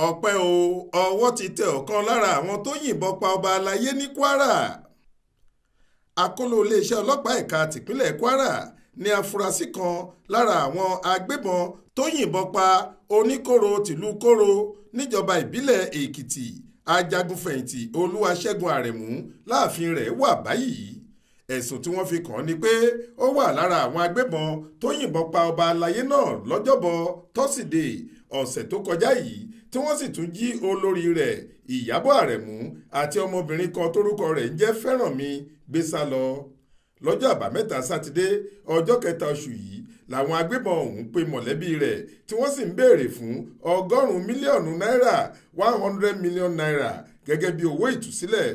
ọpẹ́ o ọwọ́ ti tẹ ọ̀kan lára àwọn tó yìnbọn pa ọba Alaye ní Kwara. Akóló iléeṣẹ́ ọlọ́pàá ẹ̀ka tìpínlẹ̀ Kwara ní afurasí kan lára àwọn agbébọn tó yìnbọn pa oníkóró tìlú Kóró níjọba ìbílẹ̀ Èkìtì ajagunfẹ̀yìntì Olúwaṣẹ́gun Àrẹ̀mú láàfin rẹ̀ wà báyìí. Ẹ̀sùn tí wọ́n fi kàn án ni pé ó wà lára àwọn agbébọn tó yìnbọn pa ọba Alaye náà lọ́jọ́bọ̀ tọ́sídẹ̀ẹ́ ọ̀sẹ̀ tó kọjá yìí tí wọ́n sì tún jí olórí rẹ̀ Ìyábọ̀ Àrẹ̀mú àti ọmọbìnrin kan tórúkọ rẹ̀ ń jẹ́ Fẹ́rànmi gbé sá lọ. Lọ́jọ́ àbámẹ́ta sátidé ọjọ́ 3 oṣù yìí làwọn agbébọn ọ̀hún pe mọ̀lẹ́bí rẹ̀ tí wọ́n sì ń béèrè fún 100 mílíọ̀nù náírà 100 million naira gẹ́gẹ́ bí owó ìtúsílẹ̀.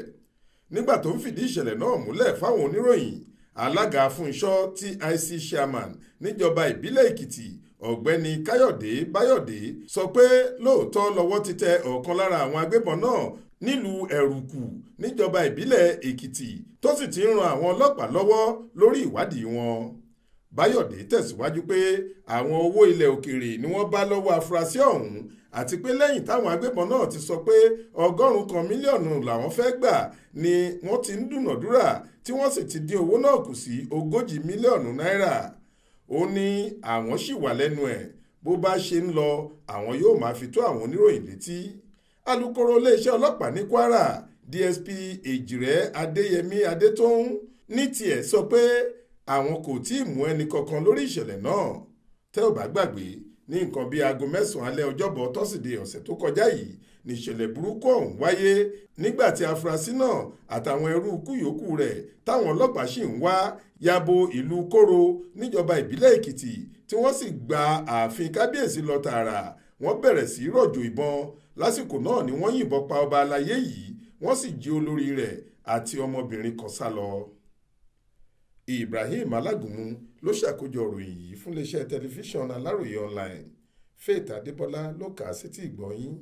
Nígbà tó ń fìdí ìṣẹ̀lẹ̀ náà múlẹ̀ fáwọn oníròyìn, alága fúnṣọ́ TIC chairman níjọba ìbílẹ̀ Èkìtì ọ̀gbẹ́ni Káyọ̀dé Báyọ̀dé sọ pé lóòótọ́ lọ́wọ́ ti tẹ ọ̀kan lára àwọn agbébọn náà nílùú Ẹ̀rùkù níjọba ìbílẹ̀ Èkìtì tó sì ti ń ran àwọn ọlọ́pàá lọ́wọ́ lórí ìwádìí wọn. Báyọ̀dé tẹ̀síwájú pé àwọn owó ilẹ̀ òkèèrè ni wọ́n bá lọ́wọ́ afurasí ọ̀hún àti pé lẹ́yìn táwọn agbébọn náà ti sọ pé 100 mílíọ̀nù làwọn fẹ́ gbà ni wọ́n ti ń dúnàdúrà tí wọ́n sì ti dín owó náà kù sí 40 mílíọ̀nù náírà. Ó ní àwọn ṣì wà lẹ́nu ẹ̀, bó bá ṣe ń lọ àwọn yóò máa fi tó àwọn oníròyìn létí. Alukoro iléeṣẹ́ ọlọ́pàá ní Kwara DSP Èjìrẹ́ Adéyẹmí Adétóhùn ní tiẹ̀ sọ pé àwọn kò tí ì mú ẹnì kankan lórí ìṣẹ̀lẹ̀ náà. Tẹ́ ò bá gbàgbé, ní nǹkan bíi aago 9 alẹ́ ọjọ́bọ̀ tọ́sídẹ̀ẹ́ ọ̀sẹ̀ tó kọjá yìí ní ìṣẹ̀lẹ̀ burúkú ọ̀hún wáyé nígbà tí afurasí náà àtàwọn ẹrú ikú yòókù rẹ̀ táwọn ọlọ́pàá sì ń wá yabo ìlú Kóró níjọba ìbílẹ̀ Èkìtì tí wọ́n sì gba ààfin kábíyèsí lọ tààrà. Wọ́n bẹ̀rẹ̀ sí rọ̀jò ìbọn. Lásìkò náà ni wọ́n yìnbọn pa ọba Alaye yìí, wọ́n sì jí olórí rẹ̀ àti ọmọbìnrin kan sá lọ. Ibrahim Alágúnmu ló ṣàkójọ ìròyìn yìí fún iléeṣẹ́ tẹlifíṣàn Aláròye online. Faith Adébọ́lá ló kà á sétí ìgbọ́ yín.